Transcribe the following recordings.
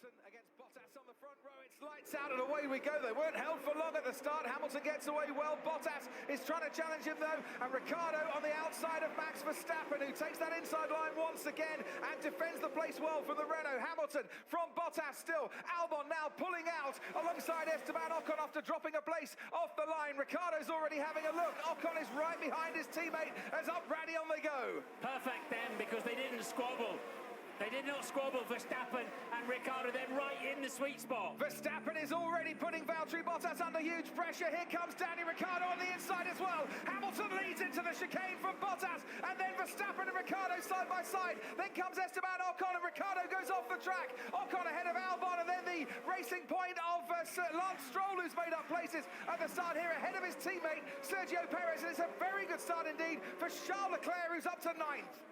Hamilton against Bottas on the front row. It's lights out and away we go. They weren't held for long at the start. Hamilton gets away well. Bottas is trying to challenge him though, and Ricciardo on the outside of Max Verstappen, who takes that inside line once again and defends the place well from the Renault. Hamilton from Bottas still. Albon now pulling out alongside Esteban Ocon after dropping a place off the line. Ricciardo's already having a look. Ocon is right behind his teammate as up ready on they go. Perfect then, because they didn't squabble. They did not squabble. Verstappen and Ricciardo then right in the sweet spot. Verstappen is already putting Valtteri Bottas under huge pressure. Here comes Daniel Ricciardo on the inside as well. Hamilton leads into the chicane from Bottas, and then Verstappen and Ricciardo side by side. Then comes Esteban Ocon, and Ricciardo goes off the track. Ocon ahead of Albon, and then the racing point of Lance Stroll, who's made up places at the start here ahead of his teammate Sergio Perez, and it's a very good start indeed for Charles Leclerc, who's up to 9th.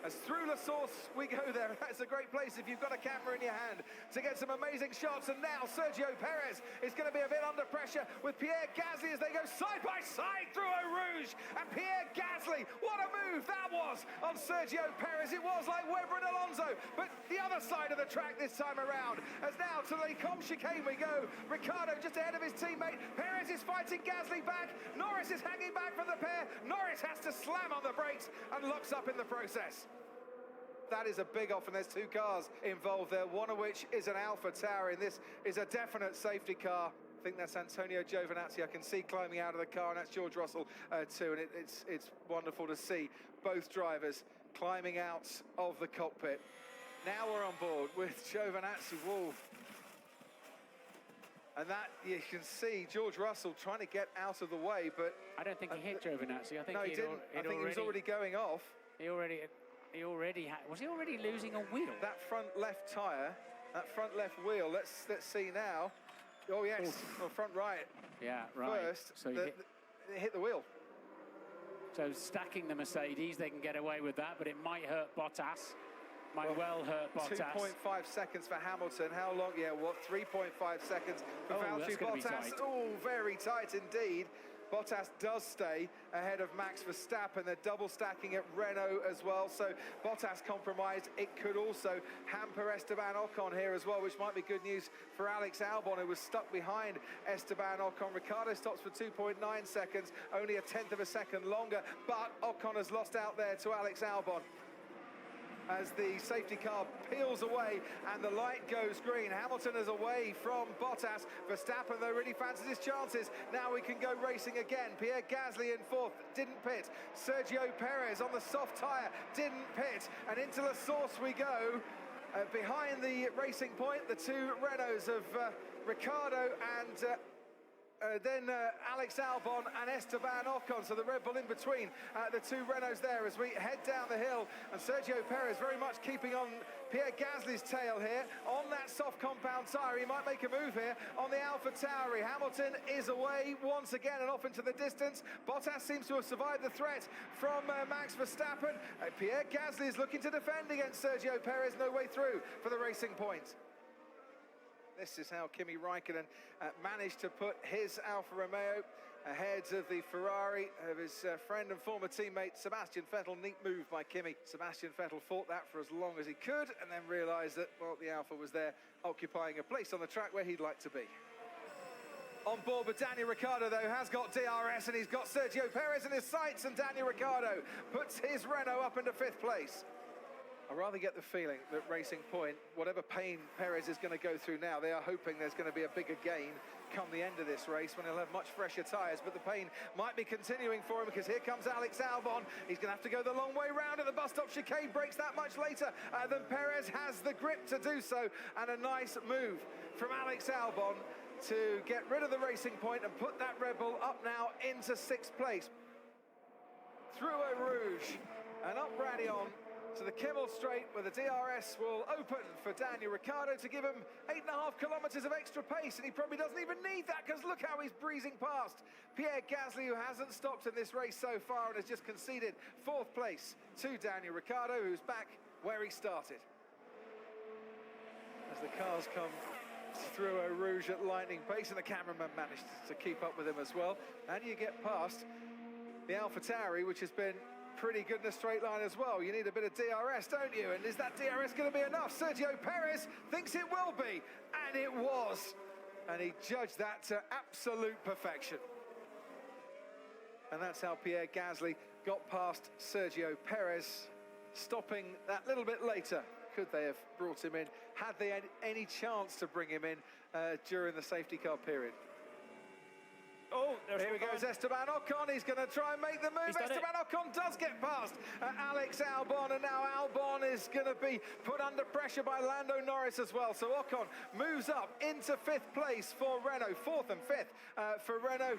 As through La Source we go there. That's a great place if you've got a camera in your hand to get some amazing shots. And now Sergio Perez is going to be a bit under pressure with Pierre Gasly as they go side by side through Eau Rouge. And Pierre Gasly, what a move that was on Sergio Perez. It was like Webber and Alonso, but the other side of the track this time around. As now to the Com chicane we go. Ricciardo just ahead of his teammate. Perez is fighting Gasly back. Norris is hanging back from the pair. Norris has to slam on the brakes and locks up in the process. That is a big off, and there's two cars involved there, one of which is an Alpha Tauri, and this is a definite safety car. I think that's Antonio Giovinazzi I can see climbing out of the car, and that's George Russell too, and it's wonderful to see both drivers climbing out of the cockpit. Now we're on board with Giovinazzi. Whoa. And that, you can see George Russell trying to get out of the way, but... I don't think he hit Giovinazzi. I think no, he didn't. I think he was already going off. He already was he already losing a wheel? That front left tyre, that front left wheel, let's see now. Oh yes, well, front right. Yeah, right. First, so it hit the wheel. So stacking the Mercedes, they can get away with that, but it might hurt Bottas. Might well hurt Bottas. 2.5 seconds for Hamilton. How long? Yeah, what? 3.5 seconds for Valtteri Bottas. Oh, very tight indeed. Bottas does stay ahead of Max Verstappen. They're double stacking at Renault as well, so Bottas compromised. It could also hamper Esteban Ocon here as well, which might be good news for Alex Albon, who was stuck behind Esteban Ocon. Ricciardo stops for 2.9 seconds, only a tenth of a second longer, but Ocon has lost out there to Alex Albon as the safety car peels away and the light goes green. Hamilton is away from Bottas. Verstappen, though, really fancies his chances. Now we can go racing again. Pierre Gasly in 4th, didn't pit. Sergio Perez on the soft tyre, didn't pit. And into La Source we go. Behind the racing point, the two Renaults of Ricciardo and then Alex Albon and Esteban Ocon, so the Red Bull in between the two Renaults there as we head down the hill, and Sergio Perez very much keeping on Pierre Gasly's tail here on that soft compound tyre. He might make a move here on the Alpha Tauri. Hamilton is away once again and off into the distance. Bottas seems to have survived the threat from Max Verstappen. Pierre Gasly is looking to defend against Sergio Perez, no way through for the racing point. This is how Kimi Räikkönen managed to put his Alfa Romeo ahead of the Ferrari of his friend and former teammate Sebastian Vettel. Neat move by Kimi. Sebastian Vettel fought that for as long as he could and then realised that, well, the Alfa was there occupying a place on the track where he'd like to be. On board with Daniel Ricciardo, though, has got DRS, and he's got Sergio Perez in his sights, and Daniel Ricciardo puts his Renault up into 5th place. I rather get the feeling that Racing Point, whatever pain Perez is going to go through now, they are hoping there's going to be a bigger gain come the end of this race when he'll have much fresher tyres, but the pain might be continuing for him because here comes Alex Albon. He's going to have to go the long way round at the bus stop chicane, brakes that much later than Perez has the grip to do so, and a nice move from Alex Albon to get rid of the Racing Point and put that Red Bull up now into 6th place. Through Eau Rouge and up Radion to the Kimmel Straight, where the DRS will open for Daniel Ricciardo to give him 8.5 kilometres of extra pace, and he probably doesn't even need that because look how he's breezing past Pierre Gasly, who hasn't stopped in this race so far and has just conceded 4th place to Daniel Ricciardo, who's back where he started. As the cars come through Eau Rouge at lightning pace, and the cameraman managed to keep up with him as well, and you get past the Alpha Tauri, which has been pretty good in a straight line as well. You need a bit of DRS, don't you? And is that DRS going to be enough? Sergio Perez thinks it will be, and it was. And he judged that to absolute perfection. And that's how Pierre Gasly got past Sergio Perez, stopping that little bit later. Could they have brought him in? Had they had any chance to bring him in during the safety car period? Oh, here we go, Esteban Ocon. He's going to try and make the move. Esteban Ocon does get past Alex Albon, and now Albon is going to be put under pressure by Lando Norris as well. So Ocon moves up into 5th place for Renault, 4th and 5th for Renault.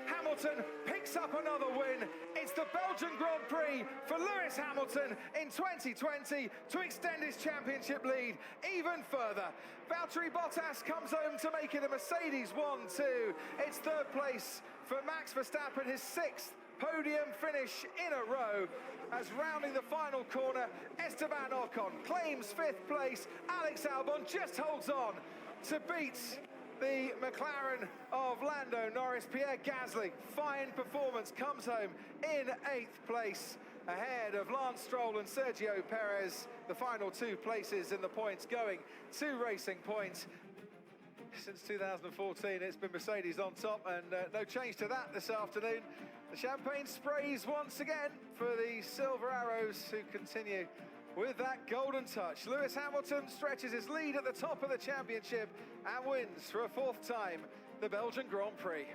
Hamilton picks up another win. It's the Belgian Grand Prix for Lewis Hamilton in 2020 to extend his championship lead even further. Valtteri Bottas comes home to make it a Mercedes 1-2. It's 3rd place for Max Verstappen, his 6th podium finish in a row. As rounding the final corner, Esteban Ocon claims 5th place. Alex Albon just holds on to beat the McLaren of Lando Norris. Pierre Gasly, fine performance, comes home in 8th place ahead of Lance Stroll and Sergio Perez. The final 2 places in the points going to Racing Point. Since 2014, it's been Mercedes on top, and no change to that this afternoon. The champagne sprays once again for the Silver Arrows, who continue with that golden touch. Lewis Hamilton stretches his lead at the top of the championship and wins for a 4th time the Belgian Grand Prix.